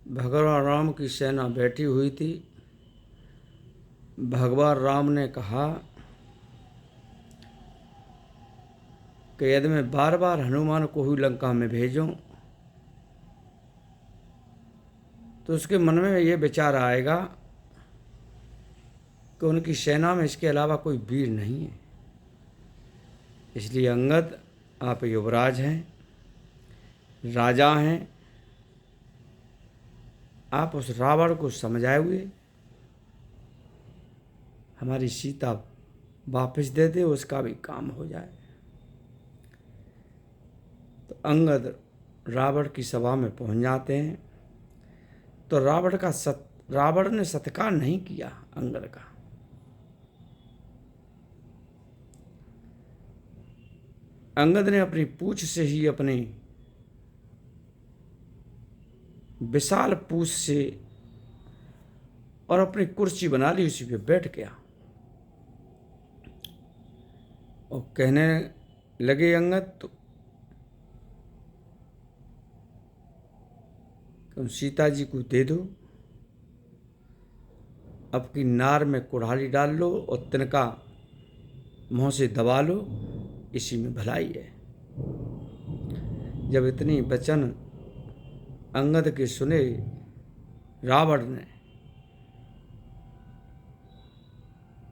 भगवान राम की सेना बैठी हुई थी। भगवान राम ने कहा कि यदि मैं बार बार हनुमान को ही लंका में भेजूं तो उसके मन में ये विचार आएगा कि उनकी सेना में इसके अलावा कोई वीर नहीं है। इसलिए अंगद, आप युवराज हैं, राजा हैं, आप उस रावण को समझाए हुए हमारी सीता वापस दे दे, उसका भी काम हो जाए। तो अंगद रावण की सभा में पहुंच जाते हैं। तो रावण ने सत्कार नहीं किया अंगद का। अंगद ने अपनी पूंछ से ही, अपनी विशाल पूंछ से और अपनी कुर्सी बना ली, उसी पे बैठ गया और कहने लगे अंगद, तो तुम सीता जी को दे दो, अब की नार में कुल्हाड़ी डाल लो और तिनका मुंह से दबा लो, इसी में भलाई है। जब इतनी वचन अंगद के सुने रावण ने,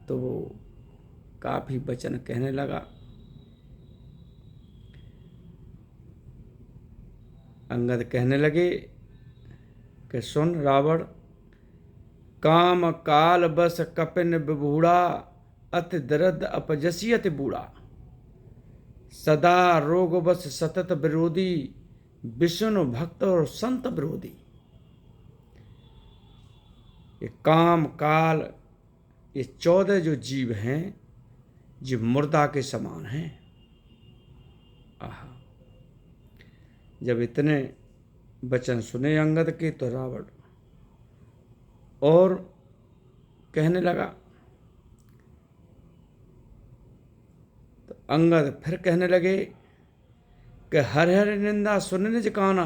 तो वो काफी वचन कहने लगा। अंगद कहने लगे कि सुन रावण, काम काल बस कपिन विभूड़ा, अति दर्द अपजसी अति बूढ़ा, सदा रोग बस सतत विरोधी, विष्णु भक्त और संत विरोधी। ये काम काल, ये 14 जो जीव हैं, जो मुर्दा के समान हैं। आहा, जब इतने वचन सुने अंगद के, तो रावण और कहने लगा। तो अंगद फिर कहने लगे कि हर हर निंदा सुन निज काना,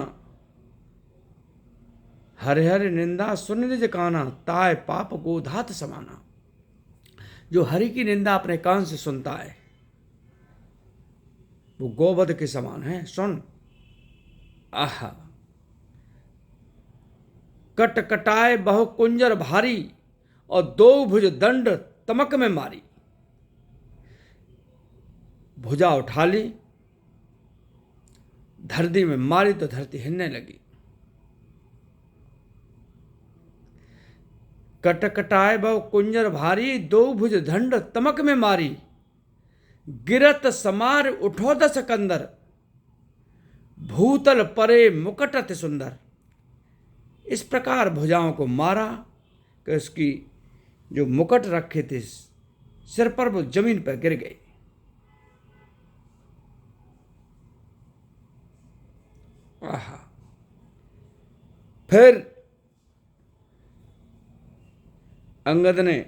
हर हर निंदा सुन निज काना, ताय पाप गोधात समाना। जो हरि की निंदा अपने कान से सुनता है वो गोवध के समान है। सुन, आहा, कट कटाए बहु कुंजर भारी, और 2 भुज दंड तमक में मारी। भुजा उठा ली, धरती में मारी तो धरती हिलने लगी। कट कटाए बहु कुंजर भारी, 2 भुज दंड तमक में मारी, गिरत समार उठो 10 कंदर, भूतल परे मुकट अति सुंदर। इस प्रकार भुजाओं को मारा कि उसकी जो मुकट रखे थे सिर पर, वो जमीन पर गिर गए। आहा, फिर अंगद ने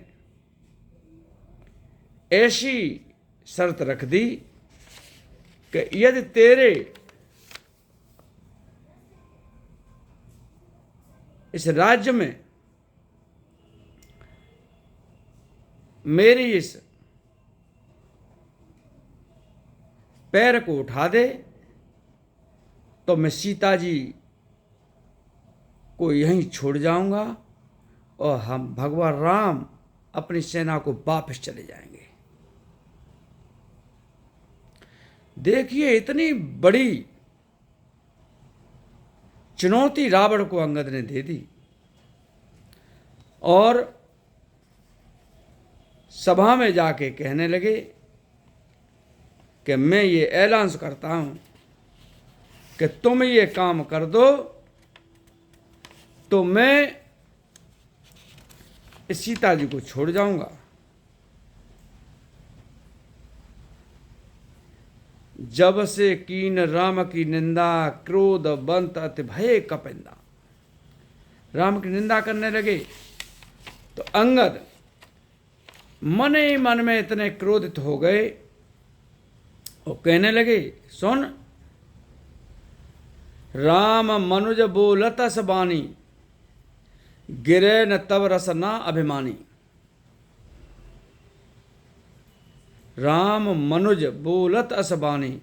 ऐसी शर्त रख दी कि यदि तेरे इस राज्य में मेरी इस पैर को उठा दे, तो मैं सीता जी को यहीं छोड़ जाऊंगा और हम भगवान राम अपनी सेना को वापस चले जाएंगे। देखिए, इतनी बड़ी चुनौती रावण को अंगद ने दे दी। और सभा में जाके कहने लगे कि मैं ये ऐलान करता हूं कि तुम ये काम कर दो तो मैं इस सीता जी को छोड़ जाऊंगा। जब से कीन राम की निंदा, क्रोध बंत अति भय कपिंदा। राम की निंदा करने लगे तो अंगद मन ही मन में इतने क्रोधित हो गए और कहने लगे, सुन, राम मनुज बोलत अस बानी, गिरे न तब रसना अभिमानी। राम मनुज बोलत असबानी,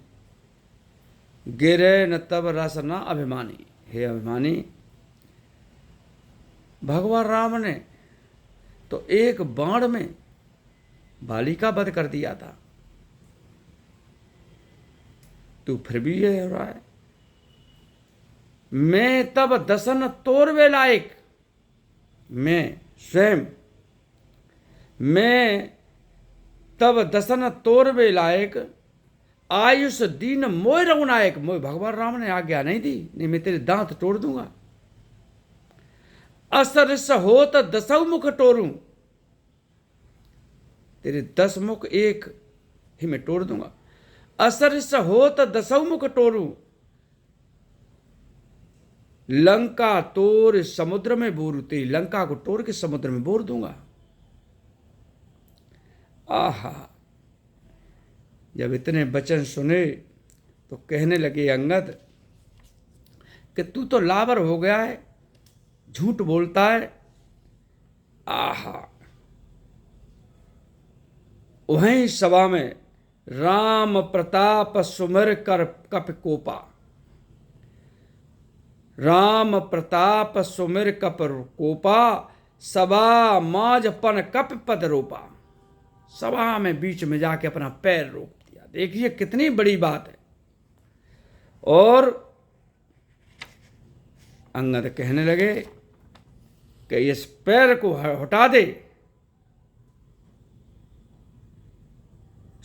गिरे न तब रसना अभिमानी। हे अभिमानी, भगवान राम ने तो एक बाण में बाली का वध कर दिया था, तू फिर भी ये हो रहा है। मैं तब दसन तोरवे लायक, मैं स्वयं, मैं तब दसन तोरवे लायक, आयुष दीन मोय रघुनायक। मोय भगवान राम ने आज्ञा नहीं दी, नहीं मैं तेरे दांत तोड़ दूंगा। असरस हो तो दसौ मुख तोड़ूं, तेरे 10 मुख एक ही मैं तोड़ दूंगा। असरस हो तो दसौ मुख तोड़ूं, लंका तोड़ समुद्र में बोरू, तेरी लंका को तोड़ के समुद्र में बोर दूंगा। आहा, जब इतने वचन सुने तो कहने लगे अंगद कि तू तो लावर हो गया है, झूठ बोलता है। आहा, वहीं सभा में राम प्रताप सुमिर कर कप कोपा, राम प्रताप सुमिर कप कोपा, सभा माजपन कप पद रोपा। सभा में बीच में जाके अपना पैर रोक दिया। देखिए कितनी बड़ी बात है। और अंगद कहने लगे कि इस पैर को हटा दे।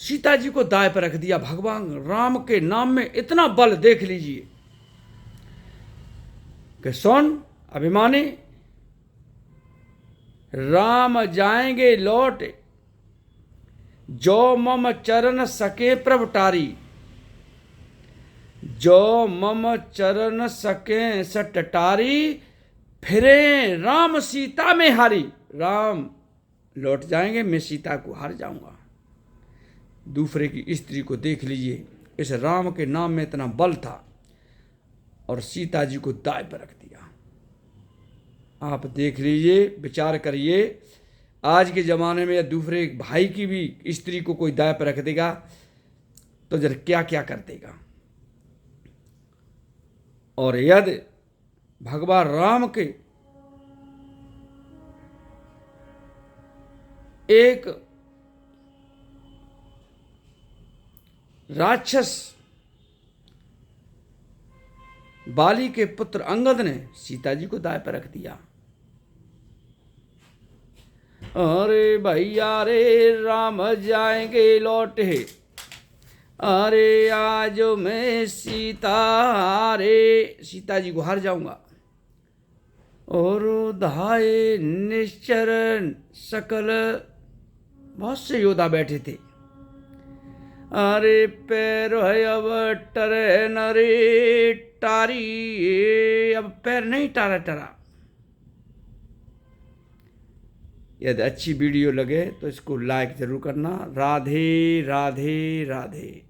सीता जी को दाएं पर रख दिया। भगवान राम के नाम में इतना बल देख लीजिए कि सुन अभिमानी, राम जाएंगे लौट, जो मम चरण सके प्रभ टारी, जो मम चरण सके सट टारी, फिरे राम सीता में हारी। राम लौट जाएंगे, मैं सीता को हार जाऊंगा। दूसरे की स्त्री को देख लीजिए, इस राम के नाम में इतना बल था और सीता जी को दाएं पर रख दिया। आप देख लीजिए, विचार करिए, आज के ज़माने में दूसरे भाई की भी स्त्री को कोई दाएं पर रख देगा तो जरा क्या क्या कर देगा। और यदि भगवान राम के एक राक्षस बाली के पुत्र अंगद ने सीता जी को दाएं पर रख दिया। अरे भैया रे राम जाएंगे लौटे, अरे आज मैं सीता जी को हार जाऊंगा। और धाये निश्चर सकल, बहुत से योद्धा बैठे थे। अरे पैर है अब टरे नरे टारी, अब पैर नहीं टारा टरा। यदि अच्छी वीडियो लगे तो इसको लाइक जरूर करना। राधे राधे राधे।